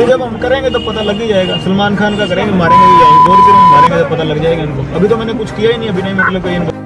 जब हम करेंगे तो पता लग ही जाएगा। सलमान खान का करेंगे, मारेंगे भी जाएंगे, 2 रुपये में मारेंगे तो पता लग जाएगा इनको। अभी तो मैंने कुछ किया ही नहीं, अभी नहीं मतलब कहीं।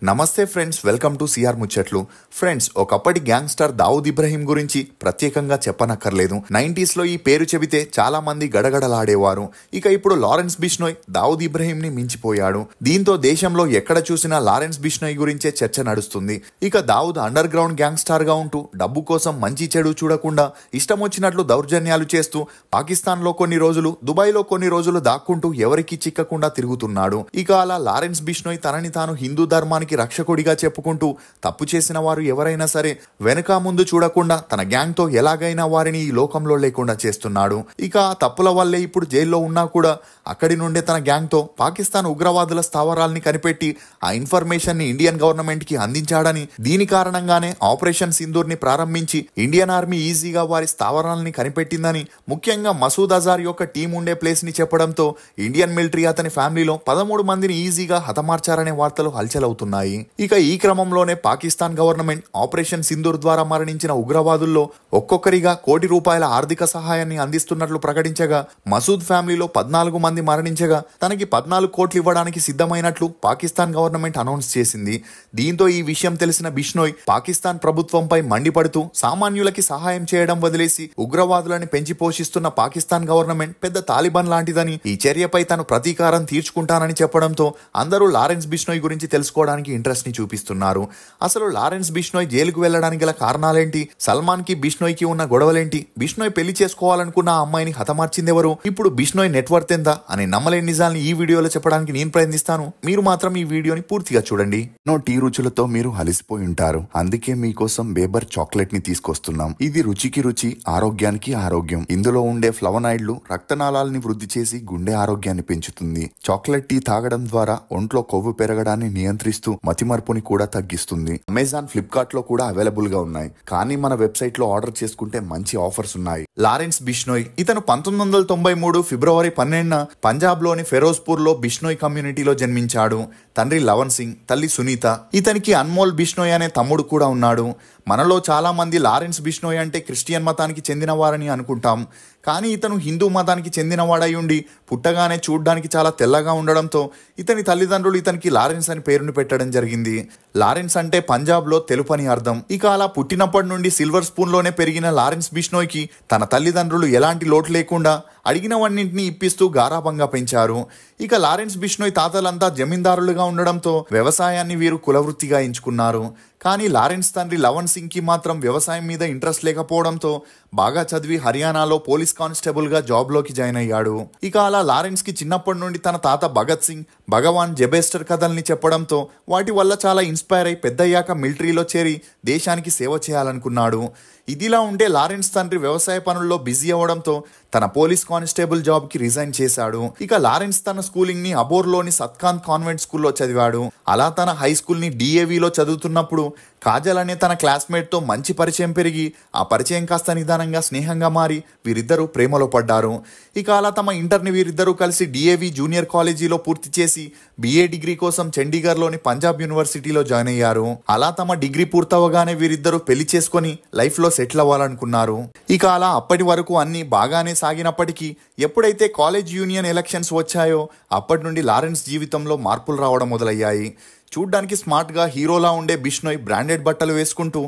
నమస్తే ఫ్రెండ్స్, వెల్కమ్ టు సిఆర్ ముచ్చట్లు. ఫ్రెండ్స్, ఒకప్పటి గ్యాంగ్స్టర్ దావుద్ ఇబ్రహీం గురించి ప్రత్యేకంగా చెప్పనక్కర్లేదు. 90s లో ఈ పేరు చెబితే చాలా మంది గడగడలాడేవారు. ఇక ఇప్పుడు లారెన్స్ బిష్నోయ్ దావుద్ ఇబ్రహీం ని మించిపోయాడు. దీంతో దేశంలో ఎక్కడ చూసినా లారెన్స్ బిష్నోయ్ గురించే చర్చ నడుస్తుంది. ఇక దావుద్ అండర్ గ్రౌండ్ గ్యాంగ్స్టర్ గా ఉంటూ డబ్బు కోసం మంచి చెడు చూడకుండా ఇష్టం వచ్చినట్లు దౌర్జన్యాలు చేస్తూ పాకిస్తాన్ లో కొన్ని రోజులు, దుబాయ్ లో కొన్ని రోజులు దాక్కుంటూ ఎవరికి చిక్కకుండా తిరుగుతున్నాడు. ఇక అలా లారెన్స్ బిష్నోయ్ తనని తాను హిందూ ధర్మానికి రక్షకుడిగా చెప్పుకుంటూ తప్పు చేసిన వారు ఎవరైనా సరే వెనుక ముందు చూడకుండా తన గ్యాంగ్ తో ఎలాగైనా వారిని ఈ లోకంలో లేకుండా చేస్తున్నాడు. ఇక ఆ తప్పుల వల్లే ఇప్పుడు జైల్లో ఉన్నా కూడా అక్కడి నుండే తన గ్యాంగ్ తో పాకిస్తాన్ ఉగ్రవాదుల స్థావరాల్ని కనిపెట్టి ఆ ఇన్ఫర్మేషన్ ని ఇండియన్ గవర్నమెంట్ కి అందించాడని, దీని కారణంగానే ఆపరేషన్ సింధూర్ ని ప్రారంభించి ఇండియన్ ఆర్మీ ఈజీగా వారి స్థావరాలని కనిపెట్టిందని, ముఖ్యంగా మసూద్ అజార్ యొక్క టీం ఉండే ప్లేస్ ని చెప్పడంతో ఇండియన్ మిలిటరీ అతని ఫ్యామిలీలో 13 మందిని ఈజీగా హతమార్చారనే వార్తలు హల్చలవుతున్నాయి. ఇక ఈ క్రమంలోనే పాకిస్తాన్ గవర్నమెంట్ ఆపరేషన్ సింధూర్ ద్వారా మరణించిన ఉగ్రవాదుల్లో ఒక్కొక్కరిగా ₹1 ఆర్థిక సహాయాన్ని అందిస్తున్నట్లు ప్రకటించగా, మసూద్ ఫ్యామిలీలో 14 మంది మరణించగా తనకి 14 కోట్లు ఇవ్వడానికి సిద్ధమైనట్లు పాకిస్తాన్ గవర్నమెంట్ అనౌన్స్ చేసింది. దీంతో ఈ విషయం తెలిసిన బిష్నోయ్ పాకిస్తాన్ ప్రభుత్వంపై మండిపడుతూ సామాన్యులకి సహాయం చేయడం వదిలేసి ఉగ్రవాదులని పెంచి పోషిస్తున్న పాకిస్తాన్ గవర్నమెంట్ పెద్ద తాలిబాన్ లాంటిదని, ఈ చర్యపై తను ప్రతీకారం తీర్చుకుంటానని చెప్పడంతో అందరూ లారెన్స్ బిష్నోయ్ గురించి తెలుసుకోవడానికి ఇంట్రెస్ట్ ని చూపిస్తున్నారు. అసలు లారెన్స్ బిష్నోయ్ జైలుకు వెళ్లడానికి గల కారణాలేంటి? సల్మాన్ కి బిష్నోయ్ కి ఉన్న గొడవలేంటి? బిష్నోయ్ పెళ్లి చేసుకోవాలనుకున్న ఆ అమ్మాయిని హతమార్చిందెవరు? ఇప్పుడు బిష్నోయ్ నెట్వర్త్ ఎంత అనే నమ్మలేని నిజాన్ని ఈ వీడియోలో చెప్పడానికి నేను ప్రయత్నిస్తాను. మీరు మాత్రం ఈ వీడియోని పూర్తిగా చూడండి. టీ రుచులతో మీరు అలసిపోయి ఉంటారు, అందుకే మీకోసం బేబర్ చాక్లెట్ ని తీసుకొస్తున్నాం. ఇది రుచికి రుచి, ఆరోగ్యానికి ఆరోగ్యం. ఇందులో ఉండే ఫ్లవనాయిడ్లు రక్తనాళాలని వృద్ధి చేసి గుండె ఆరోగ్యాన్ని పెంచుతుంది. చాక్లెట్ టీ తాగడం ద్వారా ఒంట్లో కొవ్వు పెరగడాన్ని నియంత్రిస్తూ మతిమరుపుని కూడా తగ్గిస్తుంది. అమెజాన్, ఫ్లిప్కార్ట్ లో కూడా అవైలబుల్ గా ఉన్నాయి, కానీ మన వెబ్సైట్ లో ఆర్డర్ చేసుకుంటే మంచి ఆఫర్స్ ఉన్నాయి. లారెన్స్ బిష్నోయ్ ఇతను 1993 ఫిబ్రవరి 12న పంజాబ్ లోని ఫెరోజ్పూర్ లో బిష్నోయ్ కమ్యూనిటీలో జన్మించాడు. తండ్రి లవన్ సింగ్, తల్లి సునీత. ఇతనికి అన్మోల్ బిష్నోయ్ అనే తమ్ముడు కూడా ఉన్నాడు. మనలో చాలా మంది లారెన్స్ బిష్నోయ్ అంటే క్రిస్టియన్ మతానికి చెందినవారని అనుకుంటాం, కానీ ఇతను హిందూ మతానికి చెందినవాడై ఉండి పుట్టగానే చూడ్డానికి చాలా తెల్లగా ఉండడంతో ఇతని తల్లిదండ్రులు ఇతనికి లారెన్స్ అని పేరుని పెట్టడం జరిగింది. లారెన్స్ అంటే పంజాబ్ లో తెలుపు అని అర్థం. ఇక అలా పుట్టినప్పటి నుండి సిల్వర్ స్పూన్ లోనే పెరిగిన లారెన్స్ బిష్నోయ్ కి తన తల్లిదండ్రులు ఎలాంటి లోటు లేకుండా అడిగినవన్నింటినీ ఇప్పిస్తూ గారాబంగా పెంచారు. ఇక లారెన్స్ బిష్నోయ్ తాతలంతా జమీందారులుగా ఉండడంతో వ్యవసాయాన్ని వీరు కులవృత్తిగా ఎంచుకున్నారు. కానీ లారెన్స్ తండ్రి లవన్ సింగ్ కి మాత్రం వ్యవసాయం మీద ఇంట్రెస్ట్ లేకపోవడంతో బాగా చదివి హర్యానాలో పోలీస్ కానిస్టేబుల్ గా జాబ్ లోకి జాయిన్ అయ్యాడు. ఇక అలా లారెన్స్ కి చిన్నప్పటి నుండి తన తాత భగత్ సింగ్, భగవాన్ జబేస్టర్ కథల్ని చెప్పడంతో వాటి వల్ల చాలా ఇన్స్పైర్ అయి పెద్దయ్యాక మిలిటరీలో చేరి దేశానికి సేవ చేయాలనుకున్నాడు. ఇదిలా ఉంటే లారెన్స్ తండ్రి వ్యవసాయ పనుల్లో బిజీ అవ్వడంతో తన పోలీస్ కానిస్టేబుల్ జాబ్ కి రిజైన్ చేశాడు. ఇక లారెన్స్ తన స్కూలింగ్ ని అబోర్లోని సత్కాంత్ కాన్వెంట్ స్కూల్లో చదివాడు. అలా తన హై స్కూల్ ని డిఏవిలో చదువుతున్నప్పుడు కాజల్ అనే తన క్లాస్మేట్ తో మంచి పరిచయం పెరిగి ఆ పరిచయం కాస్త నిదానంగా స్నేహంగా మారి వీరిద్దరూ ప్రేమలో పడ్డారు. ఇక అలా తమ ఇంటర్ని వీరిద్దరూ కలిసి డిఏవి జూనియర్ కాలేజీలో పూర్తి చేసి బిఏ డిగ్రీ కోసం చండీగఢ్ లోని పంజాబ్ యూనివర్సిటీలో జాయిన్ అయ్యారు. అలా తమ డిగ్రీ పూర్తవగానే వీరిద్దరూ పెళ్లి చేసుకుని లైఫ్ లో సెటిల్ అవ్వాలనుకున్నారు. ఇక అలా అప్పటి వరకు అన్ని బాగానే సాగినప్పటికీ ఎప్పుడైతే కాలేజ్ యూనియన్ ఎలక్షన్స్ వచ్చాయో అప్పటి నుండి లారెన్స్ జీవితంలో మార్పులు రావడం మొదలయ్యాయి. చూడ్డానికి స్మార్ట్ గా హీరోలా ఉండే బిష్నోయ్ బ్రాండెడ్ బట్టలు వేసుకుంటూ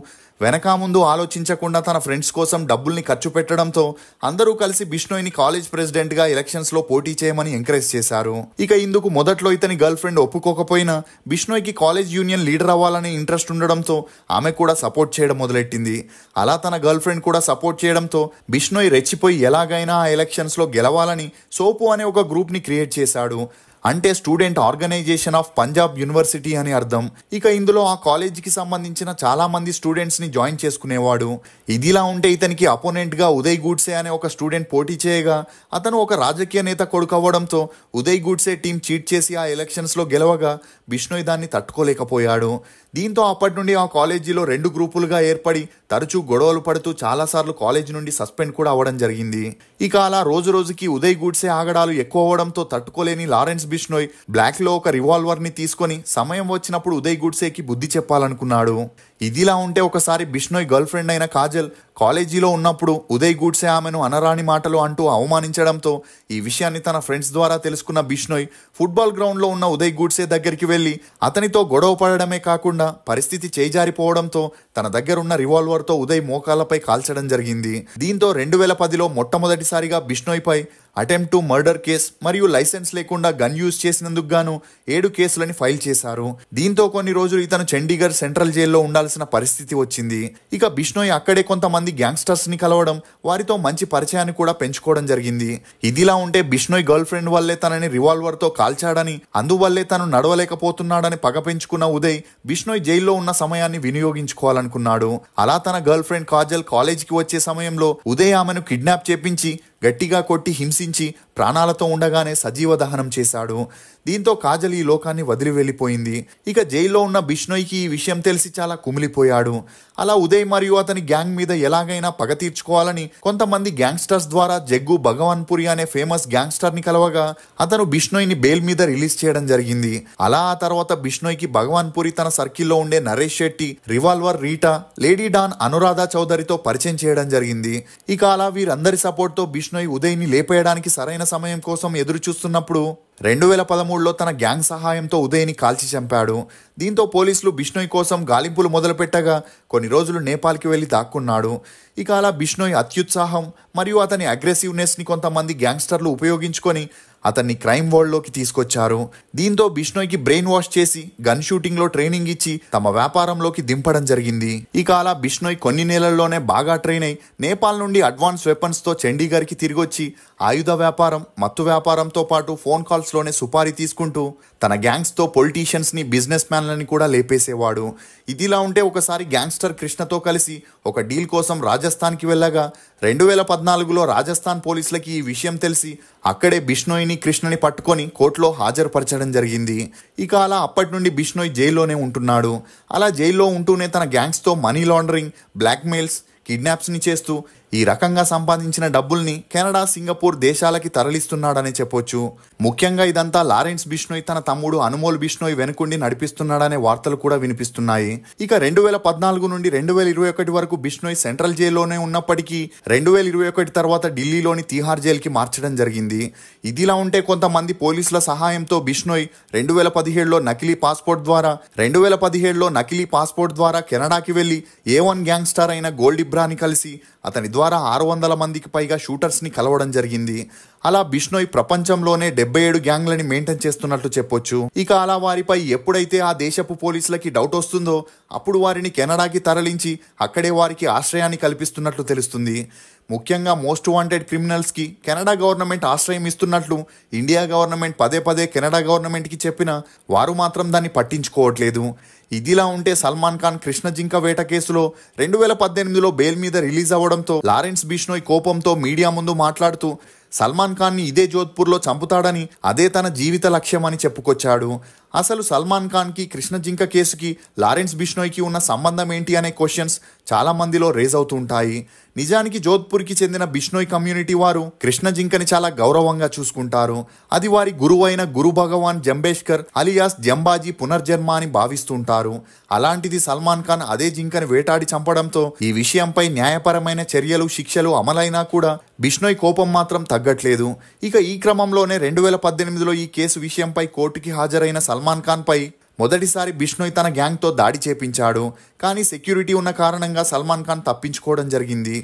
వెనక ముందు ఆలోచించకుండా తన ఫ్రెండ్స్ కోసం డబ్బుల్ని ఖర్చు పెట్టడంతో అందరూ కలిసి బిష్నోయ్ ని కాలేజ్ ప్రెసిడెంట్ గా ఎలక్షన్స్ లో పోటీ చేయమని ఎంకరేజ్ చేశారు. ఇక ఇందుకు మొదట్లో ఇతని గర్ల్ ఫ్రెండ్ ఒప్పుకోకపోయినా బిష్నోయ్ కి కాలేజ్ యూనియన్ లీడర్ అవ్వాలని ఇంట్రెస్ట్ ఉండడంతో ఆమె కూడా సపోర్ట్ చేయడం మొదలెట్టింది. అలా తన గర్ల్ ఫ్రెండ్ కూడా సపోర్ట్ చేయడంతో బిష్నోయ్ రెచ్చిపోయి ఎలాగైనా ఆ ఎలక్షన్స్ లో గెలవాలని సోపు అనే ఒక గ్రూప్ ని క్రియేట్ చేశాడు. అంటే student organisation of Punjab university అని అర్థం. ఇక ఇందులో ఆ కాలేజీకి సంబంధించిన చాలా మంది స్టూడెంట్స్ ని జాయిన్ చేసుకునేవాడు. ఇదిలా ఉంటే ఇతనికి అపోనెంట్ గా ఉదయ్ గూడ్సే అనే ఒక స్టూడెంట్ పోటీ చేయగా అతను ఒక రాజకీయ నేత కొడుకు అవ్వడంతో ఉదయ్ గూడ్సే టీం చీట్ చేసి ఆ ఎలక్షన్స్ లో గెలవగా బిష్నోయ్ దాన్ని తట్టుకోలేకపోయాడు. దీంతో అప్పటి నుండి ఆ కాలేజీలో 2 గ్రూపులుగా ఏర్పడి తరచూ గొడవలు పడుతూ చాలాసార్లు కాలేజీ నుండి సస్పెండ్ కూడా అవ్వడం జరిగింది. ఇక అలా రోజు రోజుకి ఉదయ్ గూడ్సే ఆగడాలు ఎక్కువ అవ్వడంతో తట్టుకోలేని లారెన్స్ బిష్నోయ్ బ్లాక్ లో ఒక రివాల్వర్ ని తీసుకొని సమయం వచ్చినప్పుడు ఉదయ్ గూడ్సేకి బుద్ధి చెప్పాలనుకున్నాడు. ఇదిలా ఉంటే ఒకసారి బిష్నోయ్ గర్ల్ ఫ్రెండ్ అయిన కాజల్ కాలేజీలో ఉన్నప్పుడు ఉదయ్ గూడ్సే ఆమెను అనరాని మాటలు అంటూ అవమానించడంతో ఈ విషయాన్ని తన ఫ్రెండ్స్ ద్వారా తెలుసుకున్న బిష్నోయ్ ఫుట్బాల్ గ్రౌండ్ లో ఉన్న ఉదయ్ గూడ్సే దగ్గరికి వెళ్లి అతనితో గొడవ పడడమే కాకుండా పరిస్థితి చేజారిపోవడంతో తన దగ్గరున్న రివాల్వర్ తో ఉదయ్ మోకాలపై కాల్చడం జరిగింది. దీంతో 2010లో మొట్టమొదటిసారిగా బిష్నోయ్ పై అటెంప్ట్ టు మర్డర్ కేస్ మరియు లైసెన్స్ లేకుండా గన్ యూజ్ చేసినందుకు గాను 7 కేసులని ఫైల్ చేశారు. దీంతో కొన్ని రోజులు ఇతను చండీగఢ్ సెంట్రల్ జైల్లో ఉండాల్సిన పరిస్థితి వచ్చింది. ఇక బిష్నోయ్ అక్కడే కొంతమంది గ్యాంగ్స్టర్స్ ని కలవడం, వారితో మంచి పరిచయాన్ని కూడా పెంచుకోవడం జరిగింది. ఇదిలా ఉంటే బిష్నోయ్ గర్ల్ ఫ్రెండ్ వల్లే తనని రివాల్వర్ తో కాల్చాడని, అందువల్లే తను నడవలేకపోతున్నాడని పగ పెంచుకున్న ఉదయ్ బిష్నోయ్ జైల్లో ఉన్న సమయాన్ని వినియోగించుకోవాలనుకున్నాడు. అలా తన గర్ల్ ఫ్రెండ్ కాజల్ కాలేజీకి వచ్చే సమయంలో ఉదయ్ ఆమెను కిడ్నాప్ చేపించి గట్టిగా కొట్టి హింసించి ప్రాణాలతో ఉండగానే సజీవ దహనం చేశాడు. దీంతో కాజల్ ఈ లోకాన్ని వదిలి వెళ్ళిపోయింది. ఇక జైల్లో ఉన్న బిష్నోయ్కి ఈ విషయం తెలిసి చాలా కుమిలిపోయాడు. అలా ఉదయ్ మరియు అతని గ్యాంగ్ మీద ఎలాగైనా పగ తీర్చుకోవాలని కొంతమంది గ్యాంగ్స్టర్స్ ద్వారా జగ్గు భగవాన్పురి అనే ఫేమస్ గ్యాంగ్స్టర్ ని కలవగా అతను బిష్నోయ్ని బెయిల్ మీద రిలీజ్ చేయడం జరిగింది. అలా ఆ తర్వాత బిష్నోయ్కి భగవాన్పురి తన సర్కిల్లో ఉండే Naresh Shetty, revolver Rita, lady don Anuradha చౌదరితో పరిచయం చేయడం జరిగింది. ఇక అలా వీరందరి సపోర్ట్ తో బిష్నోయ్ ఉదయ్ని లేపేయడానికి సరైన సమయం కోసం ఎదురు చూస్తున్నప్పుడు 2013లో తన గ్యాంగ్ సహాయంతో ఉదయ్ని కాల్చి చంపాడు. దీంతో పోలీసులు బిష్నోయ్ కోసం గాలింపులు మొదలుపెట్టగా కొన్ని రోజులు నేపాల్కి వెళ్లి దాక్కున్నాడు. ఇక అలా బిష్నోయ్ అత్యుత్సాహం మరియు అతని అగ్రెసివ్నెస్ ని కొంతమంది గ్యాంగ్స్టర్లు ఉపయోగించుకొని అతన్ని క్రైమ్ వరల్డ్ లోకి తీసుకొచ్చారు. దీంతో బిష్నోయ్కి బ్రెయిన్ వాష్ చేసి గన్ షూటింగ్ లో ట్రైనింగ్ ఇచ్చి తమ వ్యాపారంలోకి దింపడం జరిగింది. ఇక అలా బిష్నోయ్ కొన్ని నెలల్లోనే బాగా ట్రైన్ అయి నేపాల్ నుండి అడ్వాన్స్ వెపన్స్ తో చండీగఢ్కి తిరిగొచ్చి ఆయుధ వ్యాపారం, మత్తు వ్యాపారంతో పాటు ఫోన్ కాల్స్ లోనే సుపారీ తీసుకుంటూ తన గ్యాంగ్స్ తో పొలిటీషియన్స్ ని, బిజినెస్ మ్యాన్లని కూడా లేపేసేవాడు. ఇదిలా ఉంటే ఒకసారి గ్యాంగ్స్టర్ కృష్ణతో కలిసి ఒక డీల్ కోసం రాజస్థాన్కి వెళ్ళగా 2014లో రాజస్థాన్ పోలీసులకి ఈ విషయం తెలిసి అక్కడే బిష్నోయ్ని, కృష్ణని పట్టుకొని కోర్టులో హాజరుపరచడం జరిగింది. ఇక అలా అప్పటి నుండి బిష్నోయ్ జైల్లోనే ఉంటున్నాడు. అలా జైల్లో ఉంటూనే తన గ్యాంగ్స్తో మనీ లాండరింగ్, బ్లాక్మెయిల్స్, కిడ్నాప్స్ని చేస్తూ ఈ రకంగా సంపాదించిన డబ్బుల్ని కెనడా, సింగపూర్ దేశాలకి తరలిస్తున్నాడని చెప్పొచ్చు. ముఖ్యంగా ఇదంతా లారెన్స్ బిష్నోయ్ తన తమ్ముడు అనుమోల్ బిష్నోయ్ వెనుకుండి నడిపిస్తున్నాడనే వార్తలు కూడా వినిపిస్తున్నాయి. ఇక 2014 నుండి 2021 వరకు బిష్నోయ్ సెంట్రల్ జైల్లోనే ఉన్నప్పటికీ 2021 తర్వాత ఢిల్లీలోని తిహార్ జైలుకి మార్చడం జరిగింది. ఇదిలా ఉంటే కొంతమంది పోలీసుల సహాయంతో బిష్నోయ్ 2017లో నకిలీ పాస్పోర్ట్ ద్వారా కెనడాకి వెళ్లి A1 గ్యాంగ్స్టర్ అయిన గోల్డ్ ఇబ్రాని కలిసి అతని ద్వారా 600 మందికి పైగా షూటర్స్ ని కలవడం జరిగింది. అలా బిష్నోయ్ ప్రపంచంలోనే 77 గ్యాంగ్లని మెయింటైన్ చేస్తున్నట్లు చెప్పొచ్చు. ఇక అలా వారిపై ఎప్పుడైతే ఆ దేశపు పోలీసులకి డౌట్ వస్తుందో అప్పుడు వారిని కెనడాకి తరలించి అక్కడే వారికి ఆశ్రయాన్ని కల్పిస్తున్నట్లు తెలుస్తుంది. ముఖ్యంగా మోస్ట్ వాంటెడ్ క్రిమినల్స్ కి కెనడా గవర్నమెంట్ ఆశ్రయం ఇస్తున్నట్లు ఇండియా గవర్నమెంట్ పదే పదే కెనడా గవర్నమెంట్కి చెప్పినా వారు మాత్రం దాన్ని పట్టించుకోవట్లేదు. ఇదిలా ఉంటే సల్మాన్ ఖాన్ కృష్ణ జింక వేట కేసులో 2018లో బెయిల్ మీద రిలీజ్ అవ్వడంతో లారెన్స్ బిష్నోయ్ కోపంతో మీడియా ముందు మాట్లాడుతూ సల్మాన్ ఖాన్ని ఇదే జోధ్పూర్లో చంపుతాడని, అదే తన జీవిత లక్ష్యం అని చెప్పుకొచ్చాడు. అసలు సల్మాన్ ఖాన్కి, కృష్ణ జింక కేసుకి లారెన్స్ బిష్నోయ్కి ఉన్న సంబంధం ఏంటి అనే క్వశ్చన్స్ చాలా మందిలో రేజ్ అవుతూ ఉంటాయి. నిజానికి జోధ్పూర్కి చెందిన బిష్నోయ్ కమ్యూనిటీ వారు కృష్ణ జింకని చాలా గౌరవంగా చూసుకుంటారు. అది వారి గురువు అయిన గురు భగవాన్ జంబేష్కర్ అలియాస్ జంబాజీ పునర్జన్మ అని భావిస్తుంటారు. అలాంటిది సల్మాన్ ఖాన్ అదే జింకని వేటాడి చంపడంతో ఈ విషయంపై న్యాయపరమైన చర్యలు, శిక్షలు అమలైనా కూడా బిష్నోయ్ కోపం మాత్రం తగ్గట్లేదు. ఇక ఈ క్రమంలోనే 2018లో ఈ కేసు విషయంపై కోర్టుకి హాజరైన సల్మాన్ ఖాన్ పై మొదటిసారి బిష్నోయ్ తన గ్యాంగ్తో దాడి చేపించాడు. కానీ సెక్యూరిటీ ఉన్న కారణంగా సల్మాన్ ఖాన్ తప్పించుకోవడం జరిగింది.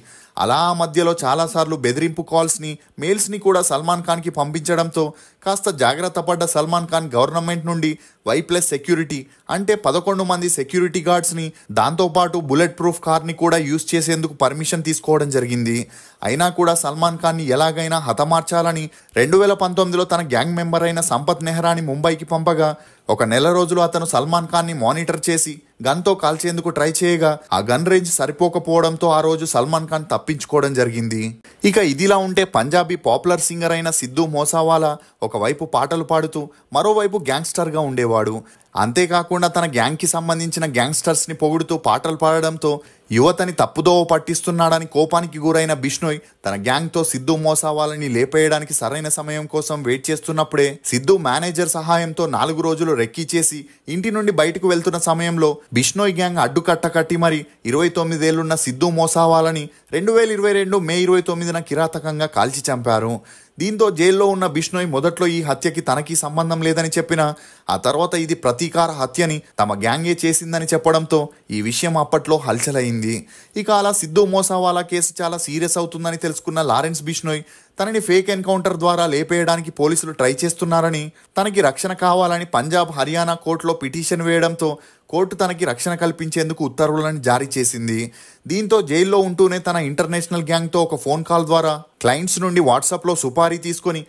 అలా ఆ మధ్యలో చాలాసార్లు బెదిరింపు కాల్స్ని మెయిల్స్ని కూడా సల్మాన్ ఖాన్కి పంపించడంతో కాస్త జాగ్రత్త పడ్డ సల్మాన్ ఖాన్ గవర్నమెంట్ నుండి Y+ సెక్యూరిటీ అంటే 11 మంది సెక్యూరిటీ గార్డ్స్ని దాంతోపాటు బుల్లెట్ ప్రూఫ్ కార్ని కూడా యూజ్ చేసేందుకు పర్మిషన్ తీసుకోవడం జరిగింది. అయినా కూడా సల్మాన్ ఖాన్ని ఎలాగైనా హతమార్చాలని 2019లో తన గ్యాంగ్ మెంబర్ అయిన సంపత్ నెహ్రాని ముంబైకి పంపగా ఒక నెల రోజులు అతను సల్మాన్ ఖాన్ని మానిటర్ చేసి గన్తో కాల్చేందుకు ట్రై చేయగా ఆ గన్ రేంజ్ సరిపోకపోవడంతో ఆ రోజు సల్మాన్ ఖాన్ తప్పించుకోవడం జరిగింది. ఇక ఇదిలా ఉంటే పంజాబీ పాపులర్ సింగర్ అయిన సిద్ధు మూసావాలా ఒకవైపు పాటలు పాడుతూ మరోవైపు గ్యాంగ్స్టర్గా ఉండేవాడు. అంతేకాకుండా తన గ్యాంగ్కి సంబంధించిన గ్యాంగ్స్టర్స్ని పొగుడుతూ పాటలు పాడడంతో యువతని తప్పుదోవ పట్టిస్తున్నాడని కోపానికి గురైన బిష్నోయ్ తన గ్యాంగ్తో సిద్ధు మూసావాలని లేపేయడానికి సరైన సమయం కోసం వెయిట్ చేస్తున్నప్పుడే సిద్ధు మేనేజర్ సహాయంతో 4 రోజులు రెక్కీ చేసి ఇంటి నుండి బయటకు వెళ్తున్న సమయంలో బిష్నోయ్ గ్యాంగ్ అడ్డుకట్ట కట్టి మరి 29 ఏళ్లున్న సిద్ధు మూసావాలని 2022 మే 29న కిరాతకంగా కాల్చి చంపారు. దీంతో జైల్లో ఉన్న బిష్నోయ్ మొదట్లో ఈ హత్యకి తనకి సంబంధం లేదని చెప్పినా ఆ తర్వాత ఇది ప్రతీకార హత్యని తమ గ్యాంగే చేసిందని చెప్పడంతో ఈ విషయం అప్పట్లో హల్చలైంది. ఇక అలా సిద్ధు మూసావాలా కేసు చాలా సీరియస్ అవుతుందని తెలుసుకున్న లారెన్స్ బిష్నోయ్ తనని ఫేక్ ఎన్కౌంటర్ ద్వారా లేపేయడానికి పోలీసులు ట్రై చేస్తున్నారని, తనకి రక్షణ కావాలని పంజాబ్, హర్యానా కోర్టులో పిటిషన్ వేయడంతో కోర్టు తనకి రక్షణ కల్పించేందుకు ఉత్తర్వులను జారీ చేసింది. దీంతో జైల్లో ఉంటూనే తన ఇంటర్నేషనల్ గ్యాంగ్తో ఒక ఫోన్ కాల్ ద్వారా క్లయింట్స్ నుండి వాట్సాప్లో సుపారీ తీసుకొని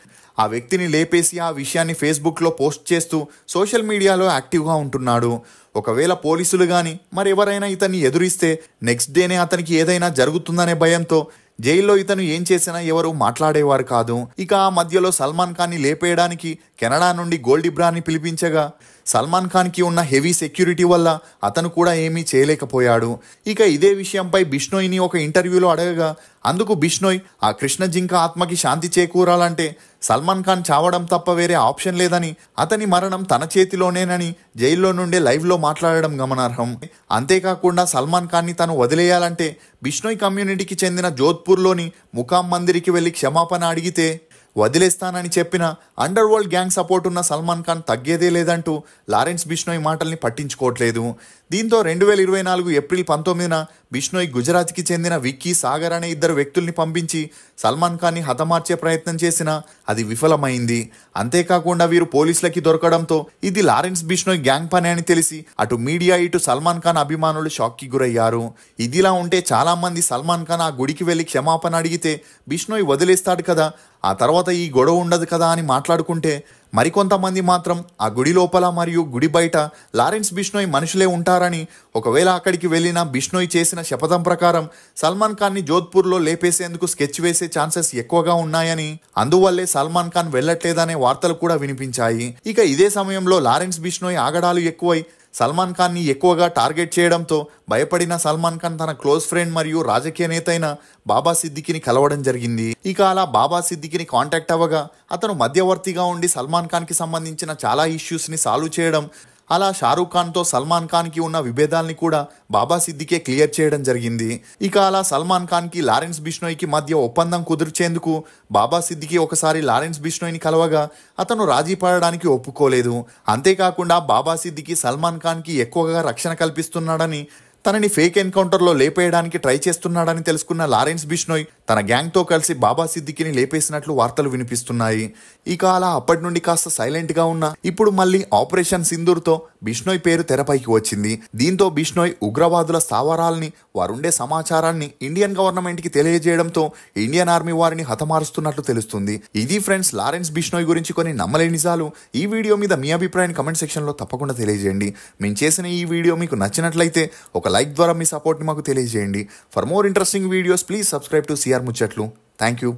ఆ వ్యక్తిని లేపేసి ఆ విషయాన్ని ఫేస్బుక్లో పోస్ట్ చేస్తూ సోషల్ మీడియాలో యాక్టివ్గా ఉంటున్నాడు. ఒకవేళ పోలీసులు కానీ మరెవరైనా ఇతన్ని ఎదురిస్తే నెక్స్ట్ డేనే అతనికి ఏదైనా జరుగుతుందనే భయంతో జైల్లో ఇతను ఏం చేసినా ఎవరు మాట్లాడేవారు కాదు. ఇక ఆ మధ్యలో సల్మాన్ ఖాన్ని లేపేయడానికి కెనడా నుండి గోల్డ్ ఇబ్రాని పిలిపించగా సల్మాన్ ఖాన్కి ఉన్న హెవీ సెక్యూరిటీ వల్ల అతను కూడా ఏమీ చేయలేకపోయాడు. ఇక ఇదే విషయంపై బిష్నోయ్ని ఒక ఇంటర్వ్యూలో అడగగా అందుకు బిష్నోయ్ ఆ కృష్ణ జింక ఆత్మకి శాంతి చేకూరాలంటే సల్మాన్ ఖాన్ చావడం తప్ప వేరే ఆప్షన్ లేదని, అతని మరణం తన చేతిలోనేనని జైల్లో నుండే లైవ్లో మాట్లాడడం గమనార్హం. అంతేకాకుండా సల్మాన్ ఖాన్ని తను వదిలేయాలంటే బిష్నోయ్ కమ్యూనిటీకి చెందిన జోధ్పూర్లోని ముకాం మందిరికి వెళ్ళి క్షమాపణ అడిగితే వదిలేస్తానని చెప్పిన అండర్ వరల్డ్ గ్యాంగ్ సపోర్ట్ ఉన్న సల్మాన్ ఖాన్ తగ్గేదే లేదంటూ లారెన్స్ బిష్నోయ్ మాటల్ని పట్టించుకోవట్లేదు. దీంతో 2024 ఏప్రిల్ 19న బిష్నోయ్ గుజరాత్కి చెందిన విక్కీ, సాగర్ అనే 2 వ్యక్తుల్ని పంపించి సల్మాన్ ఖాన్ని హతమార్చే ప్రయత్నం చేసినా అది విఫలమైంది. అంతేకాకుండా వీరు పోలీసులకి దొరకడంతో ఇది లారెన్స్ బిష్నోయ్ గ్యాంగ్ పని అని తెలిసి అటు మీడియా ఇటు సల్మాన్ ఖాన్ అభిమానులు షాక్కి గురయ్యారు. ఇదిలా ఉంటే చాలా మంది సల్మాన్ ఖాన్ ఆ గుడికి వెళ్ళి క్షమాపణ అడిగితే బిష్నోయ్ వదిలేస్తాడు కదా, ఆ తర్వాత ఈ గొడవ ఉండదు కదా అని మాట్లాడుకుంటే మరికొంతమంది మాత్రం ఆ గుడి లోపల మరియు గుడి బయట లారెన్స్ బిష్నోయ్ మనుషులే ఉంటారని, ఒకవేళ అక్కడికి వెళ్ళిన బిష్నోయ్ చేసిన శపథం ప్రకారం సల్మాన్ ఖాన్ని జోధ్పూర్లో లేపేసేందుకు స్కెచ్ వేసే ఛాన్సెస్ ఎక్కువగా ఉన్నాయని, అందువల్లే సల్మాన్ ఖాన్ వెళ్లట్లేదనే వార్తలు కూడా వినిపించాయి. ఇక ఇదే సమయంలో లారెన్స్ బిష్నోయ్ ఆగడాలు ఎక్కువై సల్మాన్ ఖాన్ని ఎక్కువగా టార్గెట్ చేయడంతో భయపడిన సల్మాన్ ఖాన్ తన క్లోజ్ ఫ్రెండ్ మరియు రాజకీయ నేత అయిన బాబా సిద్దికీని కలవడం జరిగింది. ఇక అలా బాబా సిద్దికీని కాంటాక్ట్ అవ్వగా అతను మధ్యవర్తిగా ఉండి సల్మాన్ ఖాన్కి సంబంధించిన చాలా ఇష్యూస్ని సాల్వ్ చేయడం, అలా షారూఖ్ ఖాన్తో సల్మాన్ ఖాన్కి ఉన్న విభేదాల్ని కూడా బాబా సిద్దికే క్లియర్ చేయడం జరిగింది. ఇక అలా సల్మాన్ ఖాన్కి లారెన్స్ బిష్నోయ్కి మధ్య ఒప్పందం కుదిర్చేందుకు బాబా సిద్దికి ఒకసారి లారెన్స్ బిష్నోయ్ని కలవగా అతను రాజీ పడడానికి ఒప్పుకోలేదు. అంతేకాకుండా బాబా సిద్దికి సల్మాన్ ఖాన్కి ఎక్కువగా రక్షణ కల్పిస్తున్నాడని, తనని ఫేక్ ఎన్కౌంటర్లో లేపేయడానికి ట్రై చేస్తున్నాడని తెలుసుకున్న లారెన్స్ బిష్నోయ్ తన గ్యాంగ్తో కలిసి బాబా సిద్దికీని లేపేసినట్లు వార్తలు వినిపిస్తున్నాయి. ఇక అలా అప్పటి నుండి కాస్త సైలెంట్గా ఉన్న ఇప్పుడు మళ్ళీ ఆపరేషన్ సింధూర్తో బిష్నోయ్ పేరు తెరపైకి వచ్చింది. దీంతో బిష్నోయ్ ఉగ్రవాదుల స్థావరాల్ని, వారుండే సమాచారాన్ని ఇండియన్ గవర్నమెంట్కి తెలియజేయడంతో ఇండియన్ ఆర్మీ వారిని హతమారుస్తున్నట్లు తెలుస్తుంది. ఇది ఫ్రెండ్స్ లారెన్స్ బిష్నోయ్ గురించి కొన్ని నమ్మలేని నిజాలు. ఈ వీడియో మీద మీ అభిప్రాయాన్ని కమెంట్ సెక్షన్లో తప్పకుండా తెలియజేయండి. మేము చేసిన ఈ వీడియో మీకు నచ్చినట్లయితే ఒక లైక్ ద్వారా మీ సపోర్ట్ని మాకు తెలియజేయండి. For more interesting videos please subscribe to CR Muchatlu. Thank you.